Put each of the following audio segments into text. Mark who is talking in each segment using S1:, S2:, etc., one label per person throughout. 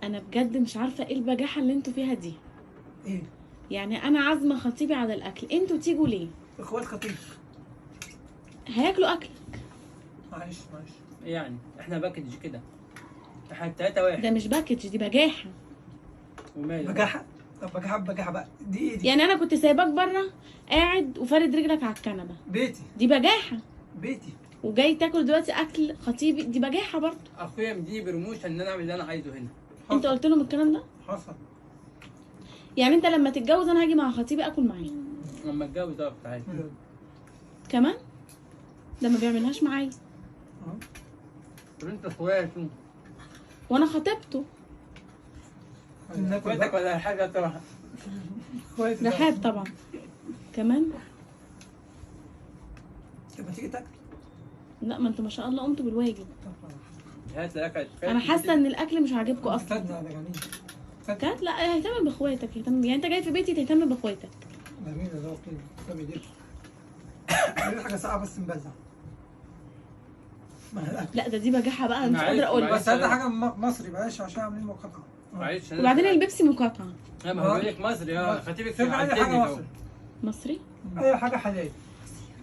S1: انا بجد مش عارفه ايه البجاحه اللي انتوا فيها دي.
S2: ايه؟
S1: يعني انا عازمه خطيبي على الاكل، انتوا تيجوا ليه؟
S2: اخوات خطيب.
S1: هياكلوا اكل.
S2: معلش
S3: يعني احنا باكج كده، احنا التلاته واحد.
S1: ده مش باكج، دي بجاحه.
S3: وماله؟
S2: بجاحة. طب بجاحة بقى دي ايه دي؟
S1: يعني انا كنت سايباك بره قاعد وفارد رجلك على الكنبه،
S2: بيتي
S1: دي بجاحه.
S2: بيتي.
S1: وجاي تاكل دلوقتي اكل خطيبي، دي بجاحه برضه.
S3: اخويا مديني بروموشن ان انا اعمل اللي انا عايزه هنا.
S1: انت قلت لهم الكلام ده؟
S2: حصل.
S1: يعني انت لما تتجوز انا هاجي مع خطيبي اكل معاه
S3: لما اتجوز اقف تعالى.
S1: كمان؟ ده ما بيعملهاش معايا
S3: طب انت اخواته
S1: وانا خطيبته.
S3: اخواتك ولا حاجه تروح؟
S2: اخواتي
S1: رحاب طبعا كمان.
S2: طب ما تيجي تاكل.
S1: لا ما انتوا ما شاء الله قمتوا بالواجب.
S3: هات لك اكل.
S1: انا حاسه ان الاكل مش عاجبكم اصلا.
S2: كاتنا على جميل.
S1: كانت لا اهتم باخواتك، اهتم، يعني انت جاي في بيتي تهتم باخواتك.
S2: جميل ده كده. طب يديك. دي حاجة صعبة بس مبلع. مع الاكل.
S1: لا ده دي بجاحه بقى، مش
S3: معلش،
S1: قادره اقول.
S3: معلش.
S2: بس هات حاجة مصري بلاش عشان عاملين مقاطعة.
S3: معلش
S1: وبعدين البيبسي مقاطعه.
S3: لا ما هو بيقول لك مصري اه خطيبك
S2: سيب اي حاجة مصري.
S1: مصري.
S2: اي حاجة حلال.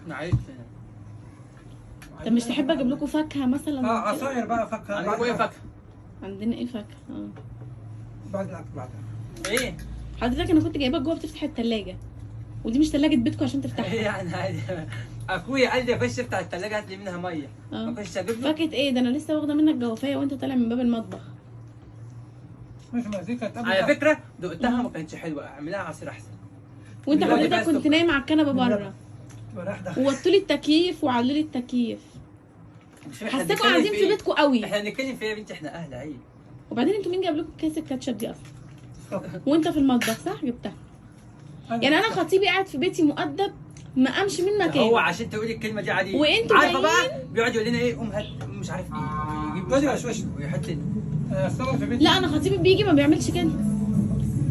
S3: معلش.
S1: طب مش تحب اجيب لكم فاكهه مثلا؟
S2: عصاير بقى فاكهة.
S3: عندكم ايه فاكهه؟
S1: عندنا ايه فاكهه؟
S2: بعد الاكل بعدها.
S3: ايه؟
S1: حضرتك انا كنت جايباك جوه بتفتح التلاجة، ودي مش تلاجة بيتكم عشان
S3: ايه
S1: تفتحها.
S3: يعني عادي. اخويا قال لي خش افتح الثلاجه هات لي منها ميه. ما كنتش اجيب له.
S1: فاكهه ايه ده؟ انا لسه واخده منك جوافيه وانت طالع من باب المطبخ.
S2: مش مزيكا كانت
S3: على فكره دقتها ما كانتش حلوه، اعملها عصير احسن.
S1: وانت
S3: لا،
S1: حضرتك
S3: بس
S1: كنت
S3: سكر.
S1: نايم على الكنبه بره،
S2: وراح دخل.
S1: ووطوا لي التكييف وعلوا لي التكييف.
S3: مش إحنا
S1: حسيتكم
S3: بنتكلم
S1: قاعدين في
S3: إيه؟
S1: بيتكم قوي.
S3: احنا هنتكلم في ايه يا بنتي؟ احنا اهل عيب.
S1: وبعدين انتوا مين جاب لكم كيس الكاتشب دي اصلا؟ وانت في المطبخ صح جبتها؟ يعني انا خطيبي قاعد في بيتي مؤدب، ما قامش من
S3: هو
S1: مكانه.
S3: عشان تقولي الكلمه دي عاديه.
S1: وانتوا
S3: عارفه
S1: جايين-
S3: بقى بيقعد يقول لنا ايه قوم هات مش عارف ايه يجيب
S2: خدي
S3: مش عارف
S2: وشوشي.
S3: إيه ويحط لنا.
S2: اشتغل في بيتي.
S1: لا انا خطيبي بيجي ما بيعملش كده،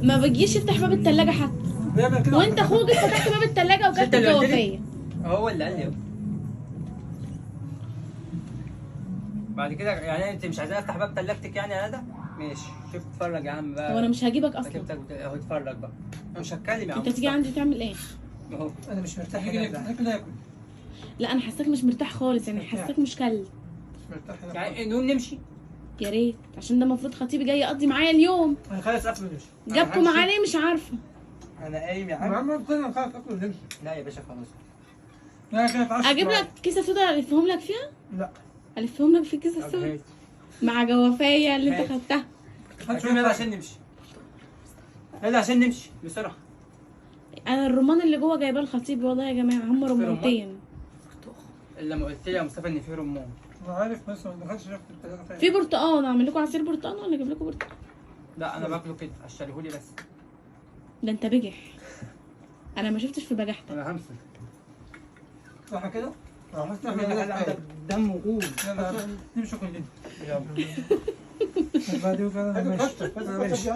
S1: ما بيجيش يفتح باب التلاجة حتى.
S2: بيعمل كده.
S1: وانت اخوك فتحت باب التلاجة وكلت
S3: انت اللي قلت لي؟
S1: الجوافيه.
S3: هو اللي قال لي. بعد كده يعني انت مش عايزاني افتح باب تلاجتك يعني يا ندى؟ ماشي شوف اتفرج يا عم بقى.
S1: هو انا مش هجيبك اصلا.
S3: ركبتك اهو اتفرج بقى. انا مش هتكلم يا عم.
S1: انت تيجي عندي تعمل ايه؟
S3: اهو.
S2: انا مش مرتاح هنا. ناكل ناكل.
S1: لا انا حاساك مش مرتاح خالص، يعني حاساك مش كل.
S2: مش مرتاح هنا.
S3: يعني نقوم نمشي.
S1: يا ريت، عشان ده المفروض خطيبي جاي يقضي معايا اليوم.
S2: هنخلص اكل ونمشي.
S1: جابكم معاه ليه مش عارفه.
S3: انا قايم يا
S2: يا
S3: عم.
S2: عم كنا نخلص اكل ونمشي.
S3: لا يا باشا خلاص.
S2: لا كانت 10.
S1: اجيب لك كيسه سودا الفهم لك فيها؟
S2: لا.
S1: الفهم لك في كيسه
S3: طب
S1: سودا
S3: هات.
S1: مع جوافيه اللي انت
S3: هات.
S1: خدتها.
S3: هاتوا يلا عشان نمشي. يلا عشان نمشي بسرعه.
S1: انا الرمان اللي جوه جايباه لخطيبي والله يا جماعه، هم رمانتين.
S3: الا ما قلت لي يا مصطفى ان في رمان.
S2: انا عارف بس ما دخلتش ريحه الثلاجه.
S1: في برتقال، اعمل لكم عصير برتقال ولا اجيب لكم برتقال؟
S3: لا انا باكله كده اشتريهولي بس.
S1: ده انت بجح، انا ما شفتش في بجحتك.
S3: انا همسك.
S2: صح كده؟
S3: عندك دم وقول.
S2: يلا نمشي كلنا.
S3: يلا.
S2: بعد كده انا ماشي.